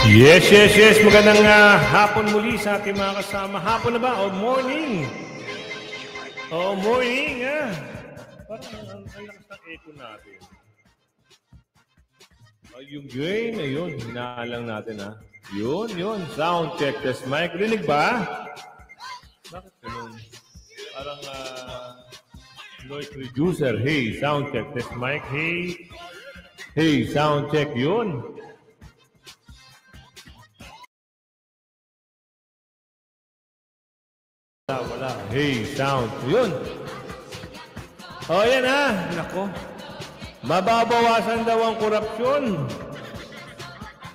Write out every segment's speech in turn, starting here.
Yes, yes, yes. Magandang hapon muli sa ating mga kasama. Hapon na ba? O morning? O morning, Parang ang lakas ng echo natin. Yung gain, ayun. Hinaalang natin, ha? Yun. Sound check, test mic. Rinig ba? Bakit ganun? Parang noise reducer. Hey, sound check, test mic. Hey, sound check. Yun. Wala. Hey, sound. Yun. O, yan ha. Nako. Mababawasan daw ang korupsyon.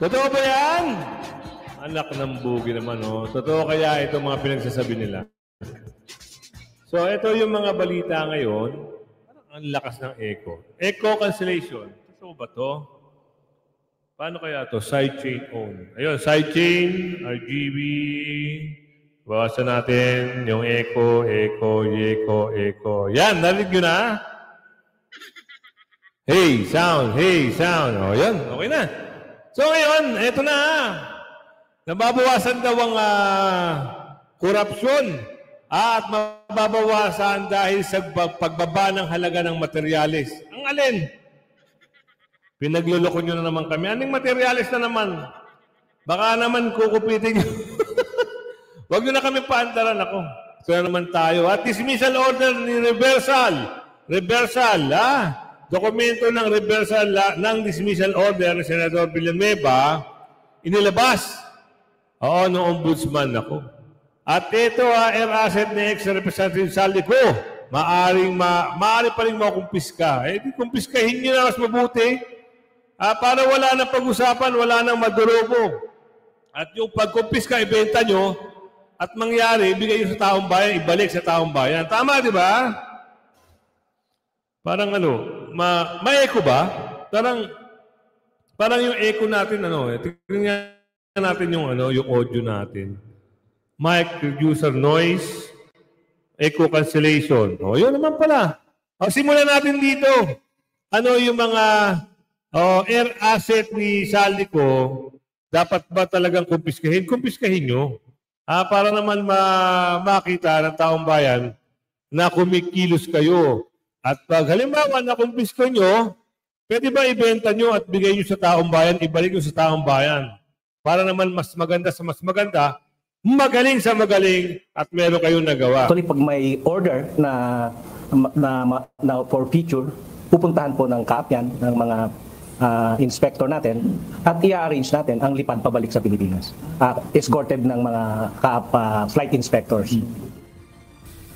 Totoo ba yan? Anak ng bugi naman, oh. Totoo kaya ito mga pinagsasabi nila. So, ito yung mga balita ngayon. Parang ang lakas ng echo. Echo cancellation. Totoo ba to? Paano kaya to? Sidechain own. Ayun, sidechain, RGB. Bawasan natin yung echo. Yan, narinig nyo na? Hey, sound. O, yan, okay na. So, ngayon, eto na. Nababawasan daw ang korupsyon at mababawasan dahil sa pagbaba ng halaga ng materyales. Ang alin? Pinagluloko nyo na naman kami. Anong materyales na naman? Baka naman kukupitin nyo. Huwag nyo na kami paandaran ako. So naman tayo. At dismissal order ni reversal, dokumento ng reversal ng dismissal order ni Senador Villanueva, inilabas. Oo, no ombudsman ako. At ito, air asset ni ex-representative Saldico, maaari pa rin makumpiska. Di kumpiskahin nyo na mas mabuti. Para wala nang pag-usapan, wala nang madurobo. At yung pagkumpiska, ibenta nyo, at mangyari, ibigay nyo sa taong bayan, ibalik sa taong bayan. Tama, di ba? Parang may echo ba? Parang yung echo natin, tingnan natin yung audio natin. Mic reducer noise, echo cancellation. O, yun naman pala. O, simulan natin dito. Ano yung mga air asset ni Saldico, dapat ba talagang kumpiskahin? Kumpiskahin nyo. Para naman makita ng taong bayan na kumikilos kayo. At pag halimbawa na kumpiska nyo, pwede ba ibenta nyo at bigay nyo sa taong bayan, ibalik nyo sa taong bayan? Para naman mas maganda sa mas maganda, magaling sa magaling at meron kayong nagawa. Actually, pag may order na for feature, pupuntahan po ng CAAP yan, ng mga inspector natin, at i-arrange natin ang lipad pabalik sa Pilipinas. Escorted ng mga CAAP flight inspectors.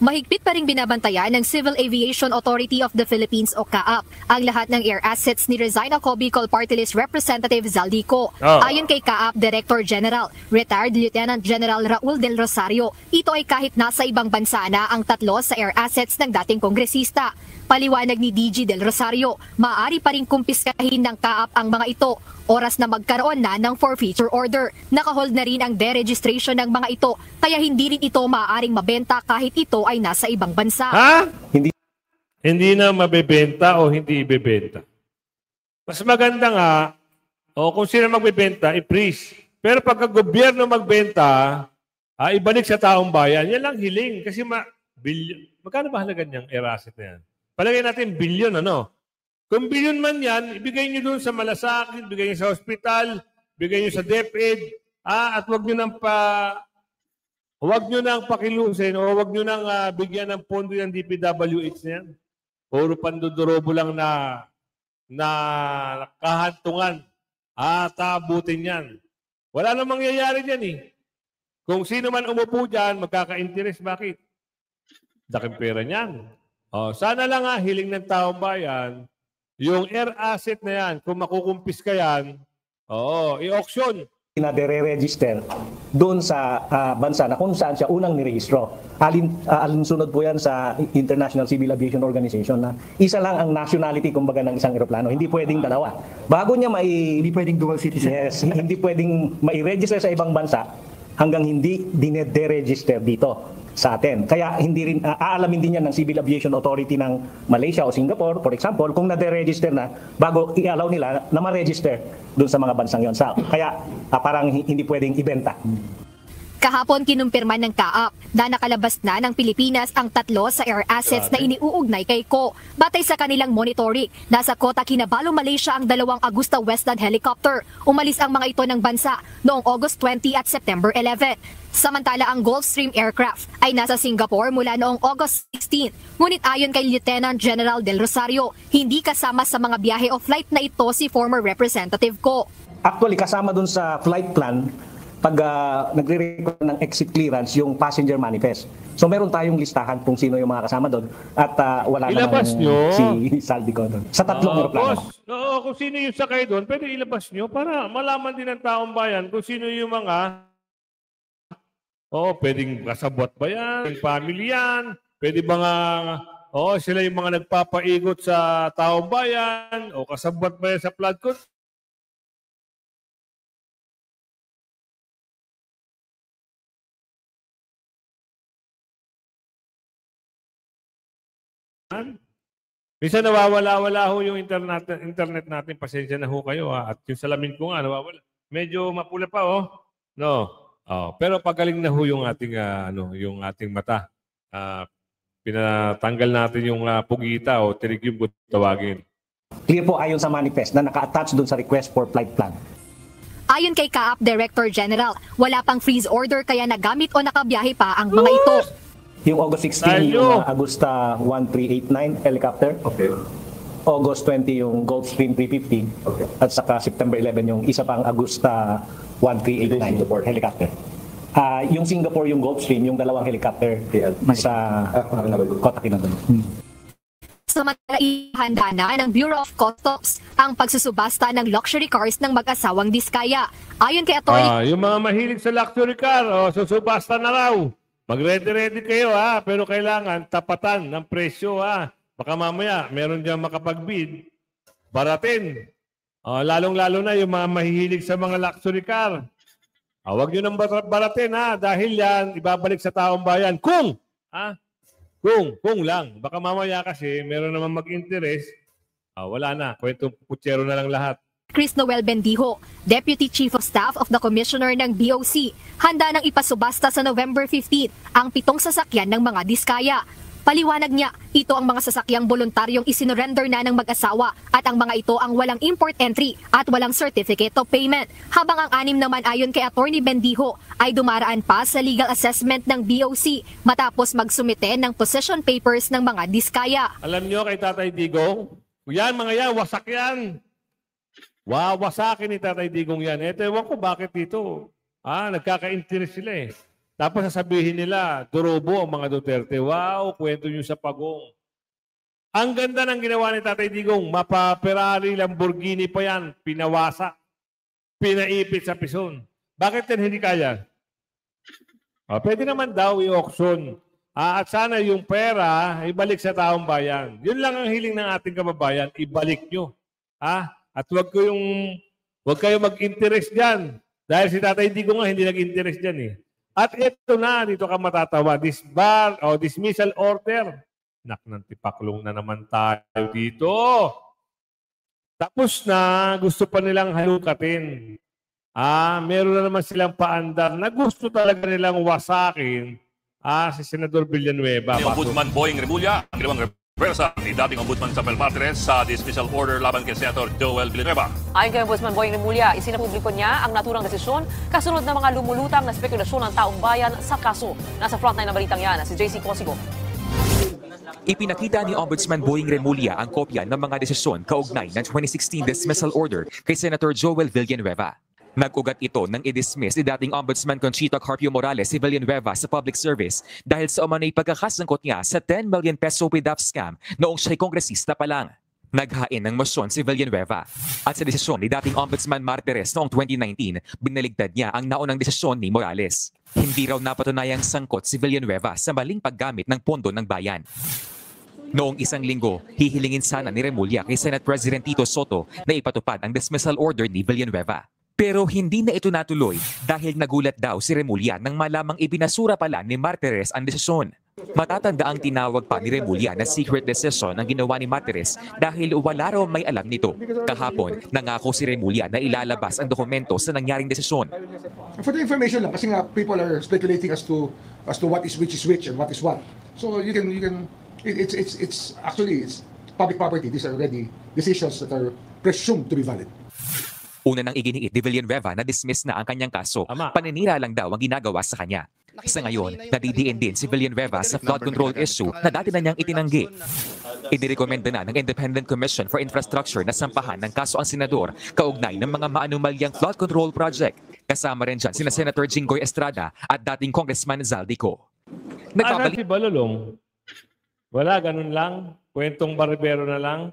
Mahigpit pa ring binabantayan ng Civil Aviation Authority of the Philippines o CAAP ang lahat ng air assets ni Rizal Ako Bicol Party List Representative Zaldico. Ayon kay CAAP Director General, Retired Lieutenant General Raul Del Rosario, ito ay kahit nasa ibang bansa na ang tatlo sa air assets ng dating kongresista. Paliwanag ni DG Del Rosario, maaari pa rin kumpiskahin ng CAAP ang mga ito. Oras na magkaroon na ng forfeiture order. Nakahold na rin ang deregistration ng mga ito, kaya hindi rin ito maaaring mabenta kahit ito ay nasa ibang bansa. Hindi na mabebenta o hindi ibebenta. Mas maganda nga, kung sino magbebenta, i-freeze. Pero pagka gobyerno magbenta, ibalik sa taong bayan, yan lang hiling. Kasi magkano ba halaga niyang air asset na yan? Palagay natin bilyon, Kung bilyon man yan, ibigay nyo doon sa malasakit, ibigay nyo sa hospital, ibigay nyo sa DepEd, at huwag nyo nang pakilusin o huwag nyo nang bigyan ng pondo ng DPWH na yan. Puro pandodorobo lang na kahantungan. Abutin yan. Wala nang mangyayari dyan Kung sino man umupo dyan, magkaka-interest. Bakit? Daking pera niyan. Sana lang hiling ng taong bayan, yung air asset na yan, kung makukumpis ka yan, i-auction. Pinadere-register doon sa bansa na kung saan siya unang nirehistro. Alinsunod po yan sa International Civil Aviation Organization na isa lang ang nationality kumbaga ng isang eroplano. Hindi pwedeng dalawa. Bago niya hindi pwedeng dual citizen. Yes, hindi pwedeng mai-register sa ibang bansa hanggang hindi dinede-register dito. sa atin. Kaya hindi rin aalamin din yan ng Civil Aviation Authority ng Malaysia o Singapore, for example, kung na-register na bago i-allow nila na ma-register doon sa mga bansang yon. Kaya parang hindi pwedeng ibenta. Kahapon kinumpirman ng CAAP na nakalabas na ng Pilipinas ang 3 sa air assets na iniuugnay kay Ko. Batay sa kanilang monitoring, nasa Kota Kinabalu, Malaysia ang 2 Agusta Westland helicopter. Umalis ang mga ito ng bansa noong August 20 at September 11. Samantala ang Gulfstream aircraft ay nasa Singapore mula noong August 16. Ngunit ayon kay Lieutenant General Del Rosario, hindi kasama sa mga biyahe o flight na ito si former Representative Ko. Actually, kasama dun sa flight plan, pag nagre-record ng exit clearance, yung passenger manifest. So meron tayong listahan kung sino yung mga kasama doon at wala Ilabas namang nyo. si Saldico doon. Sa 3 aeroplano. Oo, kung sino yung sakay doon, pwede ilabas nyo para malaman din ng taong bayan kung sino yung mga pwedeng kasabwat ba yan, family yan, pwede ba nga sila yung mga nagpapaigot sa taong bayan o kasabwat ba yan sa flood control. Minsan nawawala-wala ho yung internet natin. Pasensya na ho kayo At yung salamin ko nga nawawala. Medyo mapula pa No. Pero pagaling na ho yung ating yung ating mata. Pinatanggal natin yung pugita o tirigyum kung tawagin. Clear po ayon sa manifest na naka-attach doon sa request for flight plan. Ayon kay CAAP Director General, wala pang freeze order kaya nagamit o nakabiyahe pa ang mga ito. Yung August 16, yung Agusta 1389 helicopter. Okay. August 20 yung Gulfstream 350. Okay. At saka September 11 yung isa pang Agusta 1389 helicopter. Yung Singapore, yung Gulfstream, yung 2 helicopter sa Kota Kinabalu. Samantala, ihanda na ng Bureau of Customs ang pagsusubasta ng luxury cars ng mag-asawang Diskaya. Ayon kay Atty. Yung mga mahilig sa luxury car, susubasta na raw. Mag-ready-ready kayo pero kailangan tapatan ng presyo Baka mamaya meron diyang makapag-bid, baratin. Lalong-lalo na yung mga mahihilig sa mga luxury car. Huwag nyo nang baratin dahil yan ibabalik sa taong bayan. Kung lang. Baka mamaya kasi meron naman mag-interest, wala na. Kwentong kutsero na lang lahat. Chris Noel Bendijo, Deputy Chief of Staff of the Commissioner ng BOC, handa nang ipasubasta sa November 15 ang 7 sasakyan ng mga Diskaya. Paliwanag niya, ito ang mga sasakyang voluntaryong isinorender na ng mag-asawa at ang mga ito ang walang import entry at walang certificate of payment. Habang ang 6 naman ayon kay Atty. Bendijo ay dumaraan pa sa legal assessment ng BOC matapos magsumite ng possession papers ng mga Diskaya. Alam niyo kay Tatay Digong, mga yan, wasak yan. Wawasakin ni Tatay Digong yan. Ewan ko bakit dito. Nagkaka-interest sila Tapos sasabihin nila, durobo ang mga Duterte. Wow, kwento nyo sa pagong. Ang ganda ng ginawa ni Tatay Digong, mapa-Ferrari, Lamborghini pa yan, pinawasa, pinaipit sa pison. Bakit yan hindi kaya? Pwede naman daw i-auction. At sana yung pera, ibalik sa taong bayan. Yun lang ang hiling ng ating kababayan, ibalik nyo. At huwag kayo mag-interest dyan. Dahil si Tatay Digong nga hindi nag-interest dyan At ito na, dito ka matatawa, dismissal order. Ng tipaklong na naman tayo dito. Tapos na, gusto pa nilang halukatin. Meron na naman silang paandar na gusto talaga nilang wasakin si Senador Villanueva. Ni Ombudsman Boying Remulla, ang ginawang reversa ni dating Ombudsman Sapel Martires sa dismissal order laban kay Senator Joel Villanueva. Ayon kay Ombudsman Boying Remulla, isinapubliko niya ang naturang desisyon kasunod ng mga lumulutang na spekulasyon ng taong bayan sa kaso. Nasa frontline ng balitang yan, si JC Cosigo. Ipinakita ni Ombudsman Boying Remulla ang kopya ng mga desisyon kaugnay ng 2016 dismissal order kay Senator Joel Villanueva. Nag-ugat ito nang i-dismiss ni dating Ombudsman Conchita Carpio Morales si Villanueva sa public service dahil sa umano'y pagkakasangkot niya sa 10 million peso PDAP scam noong siya'y kongresista pa lang. Naghain ng mosyon si Villanueva. At sa desisyon ni dating Ombudsman Martires noong 2019, binaligtad niya ang naunang desisyon ni Morales. Hindi raw napatunayang sangkot si Villanueva sa maling paggamit ng pondo ng bayan. Noong 1 linggo, hihilingin sana ni Remulla kay Senate President Tito Soto na ipatupad ang dismissal order ni Villanueva. Pero hindi na ito natuloy dahil nagulat daw si Remulla nang malamang ibinasura pala ni Martires ang desisyon. Matatanda ang tinawag pa ni Remulla na secret decision ang ginawa ni Martires dahil wala raw may alam nito. Kahapon, nangako si Remulla na ilalabas ang dokumento sa nangyaring desisyon. For the information lang, kasi nga people are speculating as to what is which and what is what. So it's public property. These are already decisions that are presumed to be valid. Una nang iginiit ni Villanueva na dismiss na ang kanyang kaso. Paninira lang daw ang ginagawa sa kanya. Sa ngayon, nadidiin din si Villanueva sa flood control issue na dati na niyang itinanggi. Inirekomenda na ng Independent Commission for Infrastructure na sampahan ng kaso ang senador kaugnay ng mga maanumalyang flood control project. Kasama rin dyan sina Senator Jinggoy Estrada at dating Congressman Zaldico. Ano si Balulong? Wala, ganun lang. Kwentong barbero na lang.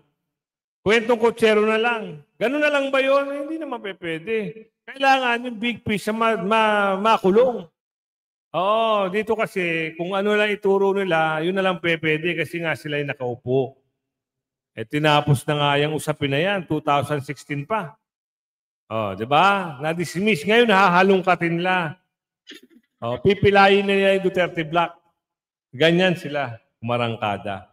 Kwentong kutsero na lang. Ganun na lang ba yun? Hindi naman pwede. Kailangan yung big fish na makulong. Oo, dito kasi kung ano lang ituro nila, yun na lang pwede kasi nga sila yung nakaupo. Tinapos na nga yung usapin na yan, 2016 pa. Di ba? Na-dismiss. Ngayon, hahalongkatin nila. Pipilayin nila yung Duterte Black. Ganyan sila, umarangkada.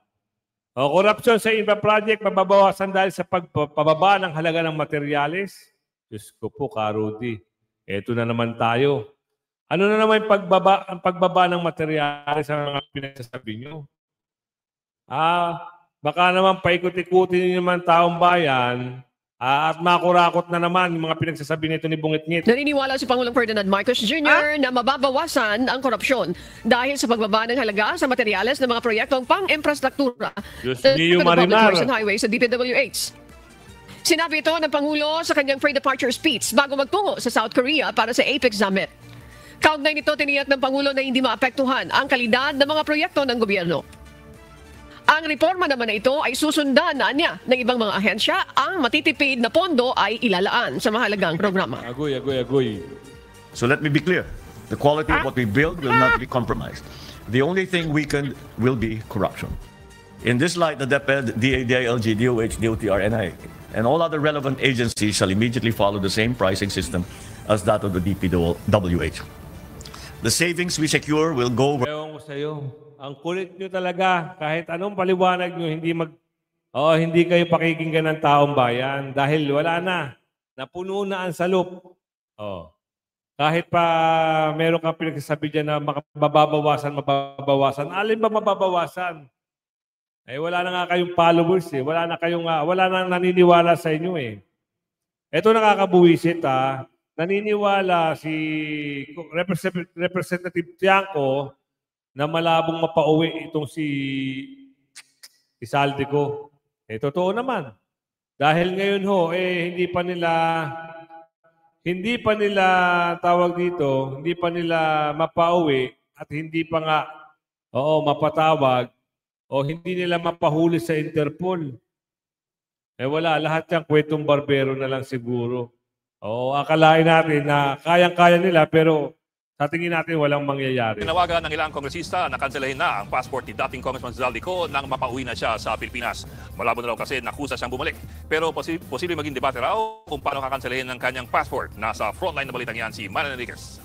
Korupsyon sa infra project, mababawasan dahil sa pagpababa ng halaga ng materyales. Diyos ko po, Karudi. Eto na naman tayo. Ano na naman ang pagbaba ng materyales sa mga pinagsasabi nyo? Baka naman paikot-ikutin nyo naman taong bayan at makurakot na naman yung mga pinagsasabi nito ni Bungit-ngit. Naniniwala si Pangulong Ferdinand Marcos Jr. na mababawasan ang korupsyon dahil sa pagbaba ng halaga sa materyales ng mga proyektong pang-infrastruktura sa highways sa DPWH. Sinabi ito ng Pangulo sa kanyang pre-departure speech bago magtungo sa South Korea para sa APEC Summit. Kaugnay nito, tiniyak ng Pangulo na hindi maapektuhan ang kalidad ng mga proyekto ng gobyerno. Ang reforma naman na ito ay susundan na niya ng ibang mga ahensya. Ang matitipid na pondo ay ilalaan sa mahalagang programa. Agoy. So let me be clear. The quality of what we build will not be compromised. The only thing weakened will be corruption. In this light, the DepEd, DILG, DOH, DOTR, NI, and all other relevant agencies shall immediately follow the same pricing system as that of the DPWH. The savings we secure will go... Ewan ko sa'yo. Ang kulit nyo talaga. Kahit anong paliwanag nyo, hindi kayo pakikinggan ng taong bayan. Dahil wala na. Napuno na ang salop. Kahit pa meron kang pinagsasabi dyan na mababawasan. Alin ba mababawasan? Wala na nga kayong followers eh. Wala na naniniwala sa inyo eh. Ito nakakabuwisit naniniwala si Representative Tiangco na malabong mapauwi itong si Zaldico. Totoo naman. Dahil ngayon hindi pa nila tawag dito, hindi pa nila mapauwi at hindi pa nga mapatawag o hindi nila mapahuli sa Interpol. Wala, lahat yung kwentong barbero na lang siguro. Akalain natin na kayang-kaya nila pero sa tingin natin walang mangyayari. Tinawagan ng ilang kongresista na kanselahin na ang passport ni dating Congressman Zaldico nang mapauwi na siya sa Pilipinas. Malabo na raw kasi nakusa siyang bumalik. Pero posible maging debate raw kung paano kakanselahin ng kanyang passport. Nasa frontline na balitang yan si Manan Enriquez.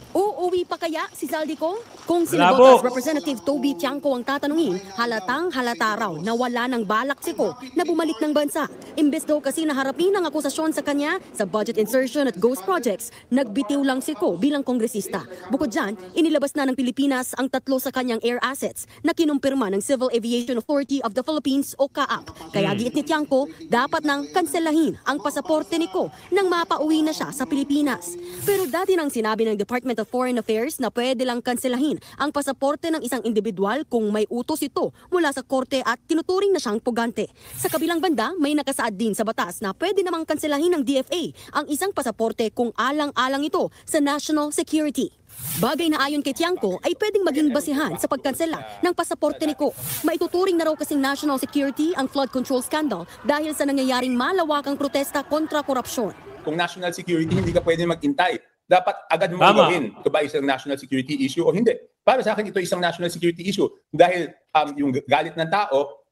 Uuwi pa kaya si Zaldico? Kung sinagot as Representative Toby Tiangco ang tatanungin, halata raw na wala ng balak si Ko na bumalik ng bansa. Imbes daw kasi naharapin ang akusasyon sa kanya sa budget insertion at ghost projects, nagbitiw lang si Ko bilang kongresista. Bukod dyan, inilabas na ng Pilipinas ang 3 sa kanyang air assets na kinumpirma ng Civil Aviation Authority of the Philippines o CAAP. Kaya giit ni Tiangco, dapat nang kanselahin ang pasaporte ni Ko nang mapauwi na siya sa Pilipinas. Pero dati nang sinabi ng Department of Foreign Affairs na pwede lang kanselahin ang pasaporte ng isang individual kung may utos ito mula sa korte at tinuturing na siyang pugante. Sa kabilang banda, may nakasaad din sa batas na pwede namang kanselahin ng DFA ang isang pasaporte kung alang-alang ito sa national security. Bagay na ayon kay Tiangco ay pwedeng maging basihan sa pagkansela ng pasaporte ni Ko. Maituturing na raw kasing national security ang flood control scandal dahil sa nangyayaring malawakang protesta kontra korupsyon. Kung national security, hindi ka pwede magintay. Dapat agad mo gawin. Ito ba isang national security issue o hindi? Para sa akin, ito isang national security issue dahil yung galit ng tao,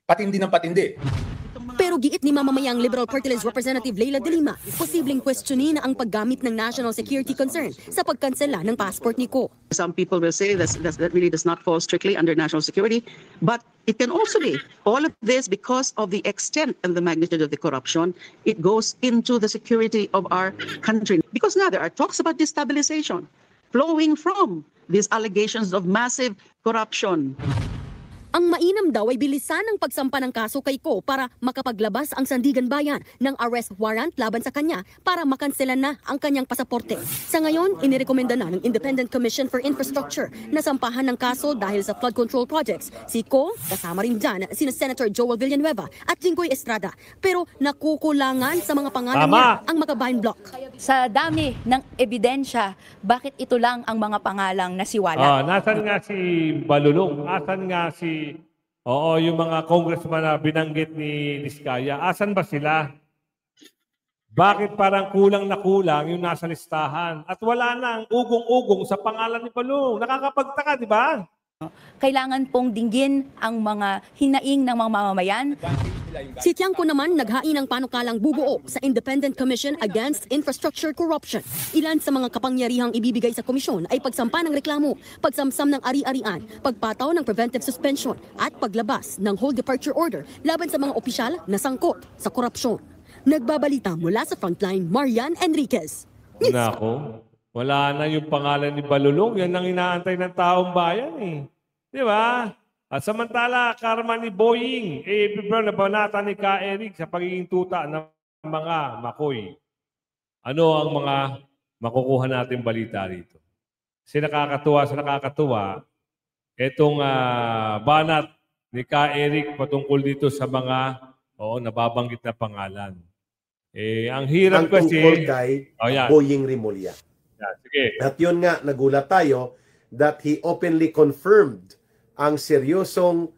patindi ng patindi. Pero Pero giit ni mamamayang Liberal Party List Representative Leila de Lima, posibleng questionin ang paggamit ng national security concern sa pagkansela ng passport ni Ko. Some people will say that really does not fall strictly under national security, but it can also be all of this because of the extent and the magnitude of the corruption. It goes into the security of our country. Because now there are talks about destabilization flowing from these allegations of massive corruption. Ang mainam daw ay bilisan ang pagsampa ng kaso kay Ko para makapaglabas ang Sandigan Bayan ng arrest warrant laban sa kanya para makanselan na ang kanyang pasaporte. Sa ngayon, inirekomenda na ng Independent Commission for Infrastructure na sampahan ng kaso dahil sa flood control projects. Si Ko, kasama rin dyan sina Senator Joel Villanueva at Jinggoy Estrada. Pero nakukulangan sa mga pangalan niya ang Makabayan Block. Sa dami ng ebidensya, bakit ito lang ang mga pangalang nasiwala? Nasaan nga si Balulong? Nasaan nga si... yung mga congressman na binanggit ni Diskaya, asan ba sila? Bakit parang kulang na kulang yung nasa listahan? At wala nang ugong-ugong sa pangalan ni Balulong. Nakakapagtaka, di ba? Kailangan pong dinggin ang mga hinaing ng mga mamamayan. Si Tiangco naman naghain ng panukalang bubuo sa Independent Commission Against Infrastructure Corruption. Ilan sa mga kapangyarihang ibibigay sa komisyon ay pagsampa ng reklamo, pagsamsam ng ari-arian, pagpataw ng preventive suspension at paglabas ng whole departure order laban sa mga opisyal na sangkot sa korupsyon. Nagbabalita mula sa Frontline, Marian Enriquez. Nako, wala na yung pangalan ni Balulong. Yan ang inaantay ng taong bayan eh. Di ba? At samantala, karma ni Boying, nabanata ni Ka Eric sa pagiging tuta ng mga makoy. Ano ang mga makukuha natin balita rito? Sa nakakatuwa, itong banat ni Ka Eric patungkol dito sa mga nababanggit na pangalan. Ang hirap kasi... Ang tungkol kay Boying Rimulya. Sige. At yun nga, nagulat tayo that he openly confirmed ang seryosong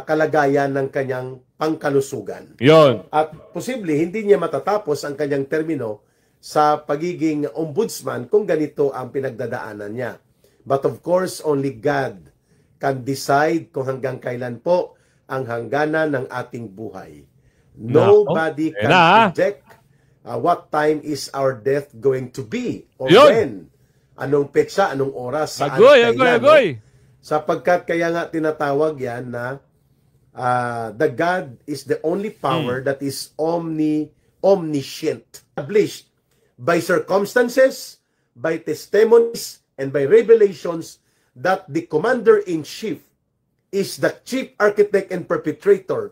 kalagayan ng kanyang pangkalusugan. Yon. At posible hindi niya matatapos ang kanyang termino sa pagiging ombudsman kung ganito ang pinagdadaanan niya. But of course, only God can decide kung hanggang kailan po ang hangganan ng ating buhay. Nobody can project what time is our death going to be or when. Anong petsa, anong oras, saan, kailan. Sapagkat kaya nga tinatawag yan na the God is the only power that is omniscient. Established by circumstances, by testimonies, and by revelations that the Commander-in-Chief is the chief architect and perpetrator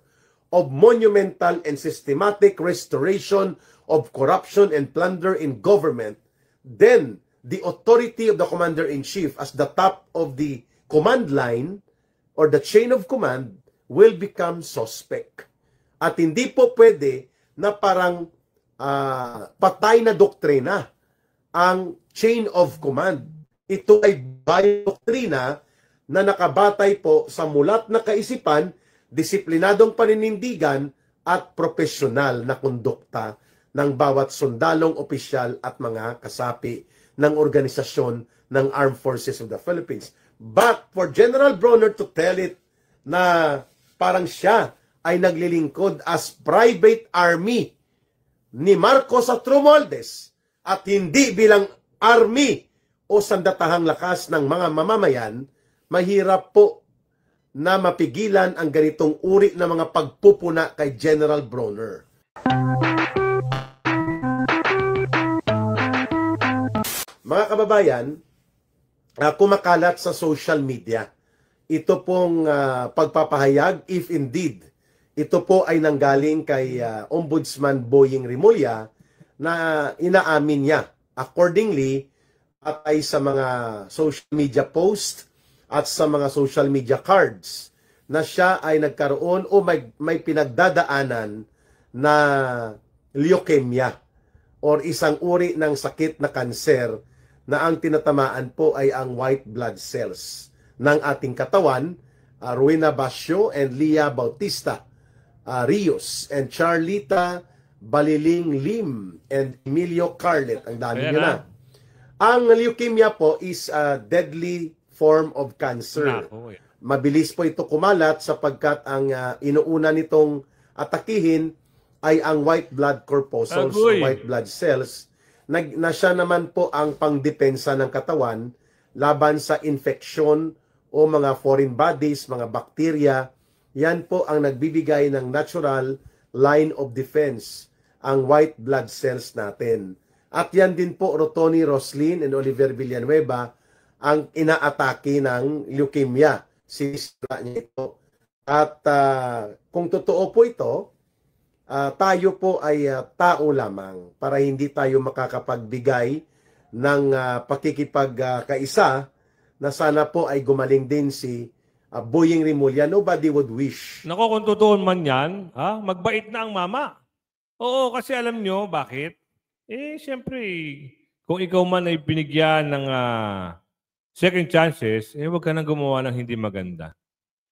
of monumental and systematic restoration of corruption and plunder in government, then the authority of the Commander-in-Chief as the top of the command line or the chain of command will become suspect. At hindi po pwede na parang patay na doktrina ang chain of command. Ito ay bayan doktrina na nakabatay po sa mulat na kaisipan, disiplinadong paninindigan at profesional na kondukta ng bawat sundalong opisyal at mga kasapi ng organisasyon ng Armed Forces of the Philippines. But for General Bronner to tell it na parang siya ay naglilingkod as private army ni Marcos at Romualdez at hindi bilang army o sandatahang lakas ng mga mamamayan, mahirap po na mapigilan ang ganitong uri ng mga pagpupuna kay General Bronner. Mga kababayan, kumakalat sa social media. Ito pong pagpapahayag, if indeed, ito po ay nanggaling kay Ombudsman Boying Rimulya na inaamin niya. Accordingly, at ay sa mga social media post at sa mga social media cards na siya ay nagkaroon o may pinagdadaanan na leukemia or isang uri ng sakit na kanser na ang tinatamaan po ay ang white blood cells ng ating katawan. Rowena Basio and Leah Bautista Rios and Charlita Baliling Lim and Emilio Carlet. Ang dami nyo na. Ang leukemia po is a deadly form of cancer. Mabilis po ito kumalat sapagkat ang inuuna nitong atakihin ay ang white blood corpuscles o white blood cells na siya naman po ang pangdepensa ng katawan laban sa infeksyon o mga foreign bodies, mga bakterya. Yan po ang nagbibigay ng natural line of defense, ang white blood cells natin. At yan din po, Rotoni Roslin and Oliver Villanueva, ang inaatake ng leukemia. Sisira niya ito. At kung totoo po ito, tayo po ay tao lamang para hindi tayo makakapagbigay ng pakikipagkaisa na sana po ay gumaling din si Boying Remulla. Nobody would wish. Nako, kung totoo man yan, magbait na ang mama. Oo, kasi alam nyo, bakit? Siyempre, kung ikaw man ay binigyan ng second chances, huwag ka nang gumawa ng hindi maganda.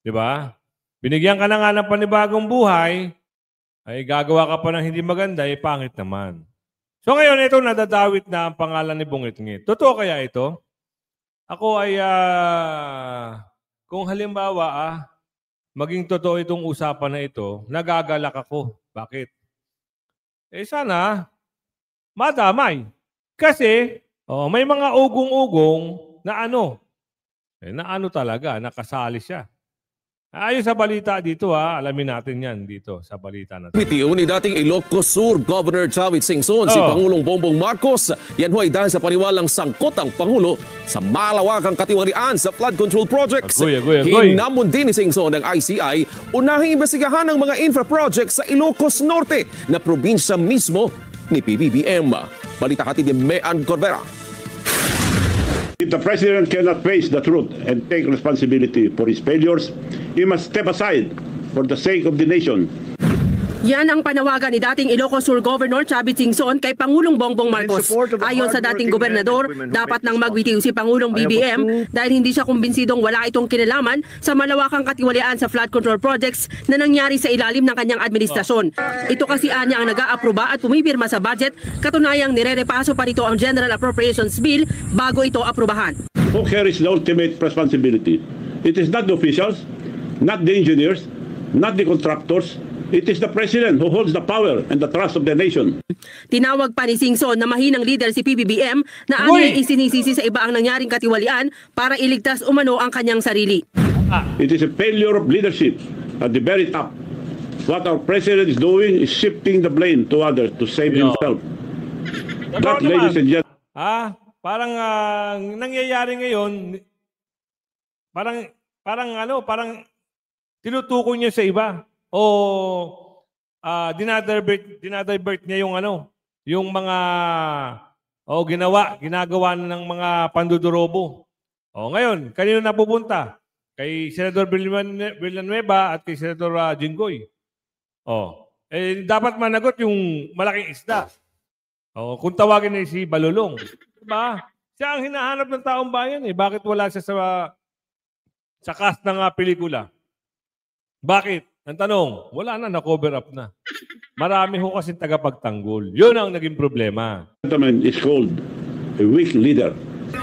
Diba? Binigyan ka na nga ng panibagong buhay, ay gagawa ka pa ng hindi maganda, pangit naman. So ngayon, ito nadadawit na ang pangalan ni Bungit-ngit. Totoo kaya ito? Ako ay, kung halimbawa, maging totoo itong usapan na ito, nagagalak ako. Bakit? Sana, madamay. Kasi, may mga ugong-ugong na talaga, nakasali siya. Ayon sa balita dito, alamin natin yan dito sa balita natin. Bitiw ni dating Ilocos Sur Governor Chavit Singson si Pangulong Bongbong Marcos. Yan ho ay dahil sa paniwalang sangkot ang Pangulo sa malawakang katiwarian sa flood control projects. Hinamon din ni Singson ng ICI unahing imbestigahan ang mga infra projects sa Ilocos Norte na probinsya mismo ni PBBM. Balita hatid ni Mean Corbera. If the President cannot face the truth and take responsibility for his failures, he must step aside for the sake of the nation. Yan ang panawagan ni dating Ilocos Sur Governor Chavit Singson kay Pangulong Bongbong Marcos. Ayon sa dating gobernador, dapat nang magbitiw si Pangulong BBM dahil hindi siya kumbinsidong wala itong kinalaman sa malawakang katiwalian sa flood control projects na nangyari sa ilalim ng kanyang administrasyon. Ito kasi anya ang nag-aaproba at pumipirma sa budget, katunayang nire-repaso pa rito ang General Appropriations Bill bago ito aprubahan. Who carries the ultimate responsibility? It is not the officials, not the engineers, not the contractors. It is the President who holds the power and the trust of the nation. Tinawag pa ni Singson na mahinang leader si PBBM na anya'y isinisisi sa iba ang nangyaring katiwalian para iligtas umano ang kanyang sarili. It is a failure of leadership at the very top. What our President is doing is shifting the blame to others to save himself. That, ladies and gentlemen, parang nangyayari ngayon, parang tinutukoy niya sa iba. O dinadivert niya yung mga ginagawa ng mga pandudurobo. Ngayon, kanino napupunta? Kay Senador Villanueva at kay Senador Jinggoy. Dapat managot yung malaking isda. Kung tawagin na si Balulong. Diba? Siya ang hinahanap ng taong bayan. Bakit wala siya sa cast ng pelikula? Bakit? Ang tanong, wala na, na-cover up na. Marami ho kasi tagapagtanggol. Yun ang naging problema. Is called a weak leader.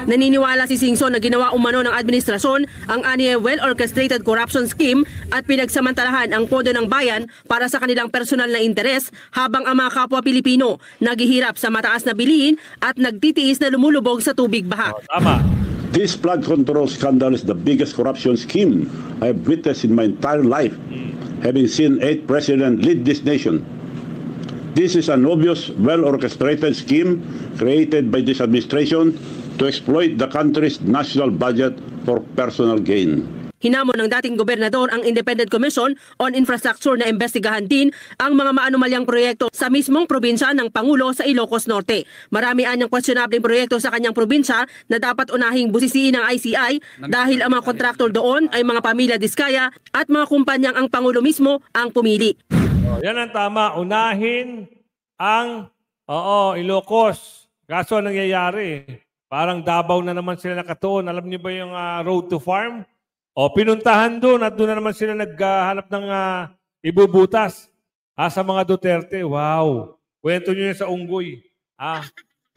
Naniniwala si Singson na ginawa umano ng administrasyon ang well-orchestrated corruption scheme at pinagsamantalahan ang pondo ng bayan para sa kanilang personal na interes habang ang mga kapwa Pilipino naghihirap sa mataas na bilihin at nagtitiis na lumulubog sa tubig baha. Tama. This flood control scandal is the biggest corruption scheme I have witnessed in my entire life, having seen 8 presidents lead this nation. This is an obvious, well-orchestrated scheme created by this administration to exploit the country's national budget for personal gain. Hinamon ng dating gobernador ang Independent Commission on Infrastructure na imbestigahan din ang mga maanumalyang proyekto sa mismong probinsya ng Pangulo sa Ilocos Norte. Marami anyang questionable proyekto sa kanyang probinsya na dapat unahing busisiin ng ICI dahil ang mga kontraktor doon ay mga pamilya Diskaya at mga kumpanyang ang Pangulo mismo ang pumili. Yan ang tama. Unahin ang Ilocos. Kaso nangyayari, parang Davao na naman sila nakatuon. Alam niyo ba yung road to farm? Pinuntahan doon at doon na naman sila naghahanap ng ibubutas sa mga Duterte. Wow! Kwento nyo yun sa unggoy.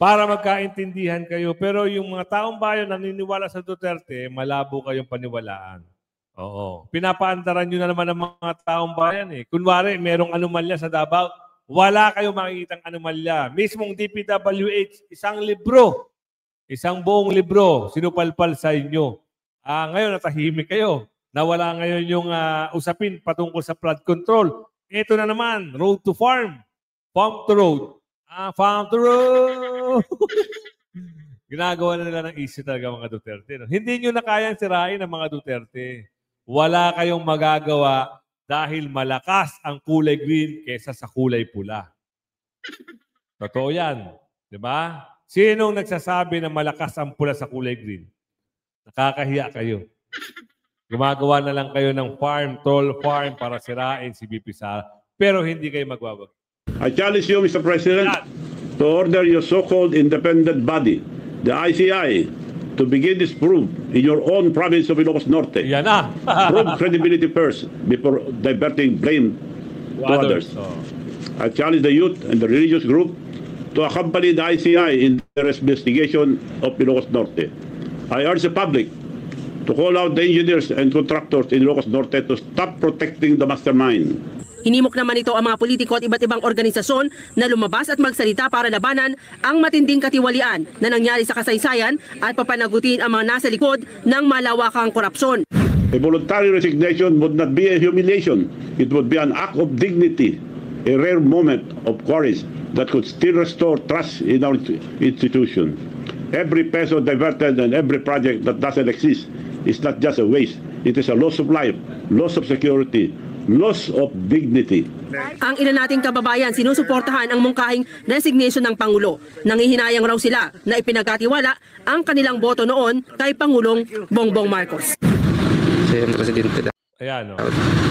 Para magkaintindihan kayo. Pero yung mga taong bayan naniniwala sa Duterte, malabo kayong paniwalaan. Pinapaandaran nyo na naman ang mga taong bayan. Kunwari, merong anomalya sa Davao. wala kayong makikitang anomalya. Mismong DPWH, isang buong libro, sinupalpal sa inyo. Ngayon, natahimik kayo. Nawala ngayon yung usapin patungkol sa flood control. Ito na naman, road to farm. Farm to road. Farm to road. Ginagawa na nila ng issue talaga mga Duterte. No? Hindi nyo na kayang sirain ang mga Duterte. Wala kayong magagawa dahil malakas ang kulay green kesa sa kulay pula. Totoo yan. Diba? Sinong nagsasabi na malakas ang pula sa kulay green? Nakakahiya kayo. Gumagawa na lang kayo ng farm, troll farm para sirain si BP Sara. Pero hindi kayo magwawag. I challenge you, Mr. President, to order your so-called independent body, the ICI, to begin this probe in your own province of Ilocos Norte. Yan na. Prove credibility first before diverting blame to others. I challenge the youth and the religious group to accompany the ICI in their investigation of Ilocos Norte. I urge the public to call out the engineers and contractors in Ilocos Norte to stop protecting the mastermind. Hinimok naman ito ang mga politiko at iba't ibang organisasyon na lumabas at magsalita para labanan ang matinding katiwalian na nangyari sa kasaysayan at papanagutin ang mga nasa likod ng malawakang korupsyon. A voluntary resignation would not be a humiliation. It would be an act of dignity, a rare moment of courage that could still restore trust in our institution. Every peso diverted and every project that doesn't exist is not just a waste. It is a loss of life, loss of security, loss of dignity. Ang ilan nating kababayan sinusuportahan ang mungkahing resignation ng Pangulo. Nangihinayang raw sila na ipinagkatiwala ang kanilang boto noon kay Pangulong Bongbong Marcos. Siya yung presidente na. Ayan, no?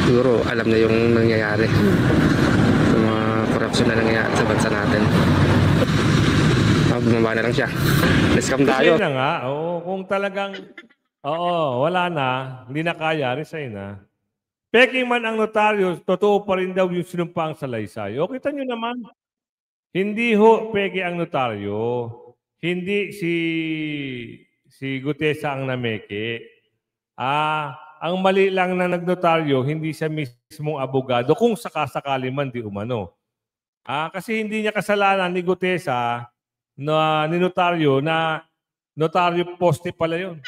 Siguro alam na yung nangyayari. Yung mga korupsyon na nangyayari sa bansa natin. Bumaba na lang siya. Neskam tayo. Kasi na nga, kung talagang wala na, hindi na kaya, resign na. Peking man ang notaryo, totoo pa rin daw yung sinumpang salaysay. O, kita nyo naman, hindi ho peke ang notaryo. Hindi si Gutesa ang nameke. Ang mali lang na nagnotaryo, hindi siya mismong abogado, kung sakasakali man di umano. Kasi hindi niya kasalanan ni Gutesa na ninotaryo na notaryo poste pala yun.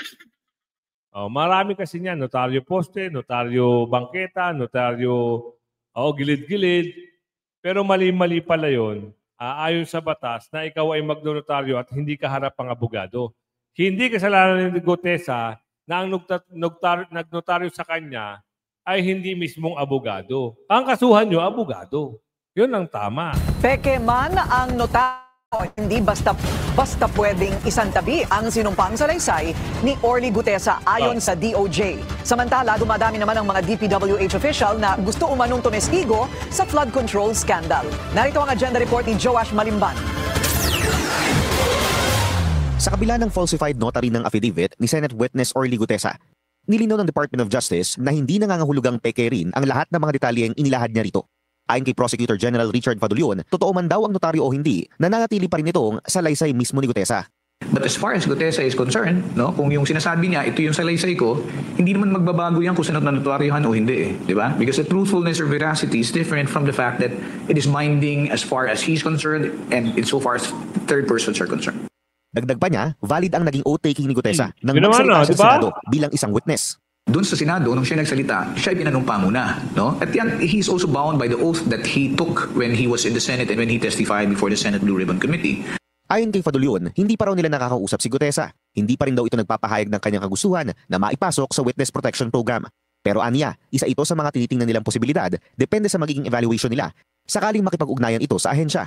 Marami kasi niyan, notaryo poste, notaryo bangketa, notaryo gilid-gilid. Pero mali-mali pala yun. Ayon sa batas na ikaw ay magnotaryo at hindi ka harap ang abogado. Hindi kasalanan ni Gutesa na ang nagnotaryo sa kanya ay hindi mismong abogado. Ang kasuhan nyo, abogado. Yun ang tama. Peke man ang notaryo, hindi basta pwedeng isantabi ang sinumpang salaysay ni Orly Gutesa ayon sa DOJ. Samantala, dumadami naman ang mga DPWH official na gusto umanong tumestigo sa flood control scandal. Narito ang agenda report ni Joash Malimban. Sa kabila ng falsified notary ng affidavit ni Senate Witness Orly Gutesa, nilinaw ng Department of Justice na hindi nangangahulugang peke rin ang lahat ng mga detalyeng inilahad niya rito. Ayon kay Prosecutor General Richard Fadulion, totoo man daw ang notaryo o hindi, nananatili pa rin itong salaysay mismo ni Gutesa. But as far as Gutesa is concerned, kung yung sinasabi niya, ito yung salaysay ko, hindi naman magbabago yan kung saan notaryohan o hindi. Di ba? Because the truthfulness or veracity is different from the fact that it is binding as far as he's concerned and insofar as third persons are concerned. Dagdag pa niya, valid ang naging oath-taking ni Gutesa nang magsalita sa Senado bilang isang witness. Doon sa Senado, nung siya nagsalita, siya pinanumpa muna. At yan, he's also bound by the oath that he took when he was in the Senate and when he testified before the Senate Blue Ribbon Committee. Ayon kay Fadulion, hindi pa raw nila nakakausap si Gutesa. Hindi pa rin daw ito nagpapahayag ng kanyang kagustuhan na maipasok sa Witness Protection Program. Pero aniya, isa ito sa mga tinitingnan nilang posibilidad, depende sa magiging evaluation nila, sakaling makipag-ugnayan ito sa ahensya.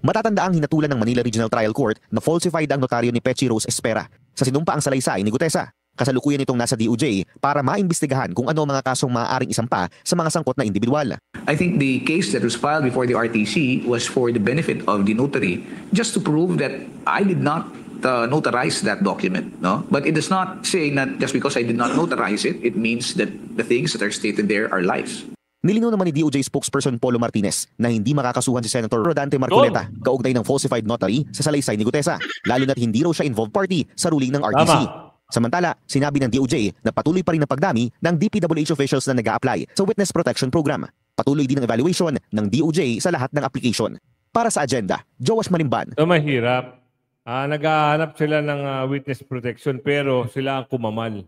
Matatanda ang hinatulan ng Manila Regional Trial Court na falsified ang notaryo ni Pechi Rose Espera sa sinumpa ang salaysay ni Gutesa. Kasalukuyan itong nasa DOJ para maimbestigahan kung ano ang mga kasong maaaring isampa sa mga sangkot na individual. I think the case that was filed before the RTC was for the benefit of the notary, just to prove that I did not notarize that document. But it does not say that just because I did not notarize it, it means that the things that are stated there are lies. Nilinaw naman ni DOJ spokesperson Polo Martinez na hindi makakasuhan si Senator Rodante Marcoleta kaugnay ng falsified notary sa salaysay ni Gutesa, lalo na't hindi raw siya involved party sa ruling ng RTC. Samantala, sinabi ng DOJ na patuloy pa rin ang pagdami ng DPWH officials na nag-a-apply sa Witness Protection Program. Patuloy din ang evaluation ng DOJ sa lahat ng application. Para sa agenda, Joash Malimban. So mahirap. Naghahanap sila ng witness protection pero sila ang kumamal.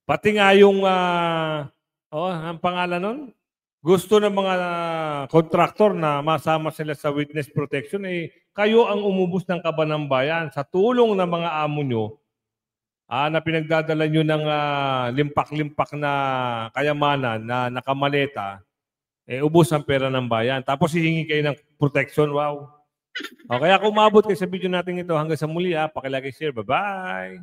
Pati nga yung ang pangalan nun, gusto ng mga kontraktor na masama sila sa witness protection, kayo ang umubos ng kaba ng bayan. Sa tulong ng mga amo nyo, na pinagdadala nyo ng limpak-limpak na kayamanan na nakamaleta, ubos ang pera ng bayan. Tapos hihingi kayo ng protection. Wow. Kaya kung umabot kayo sa video natin ito, hanggang sa muli, pakilagay share. Bye-bye.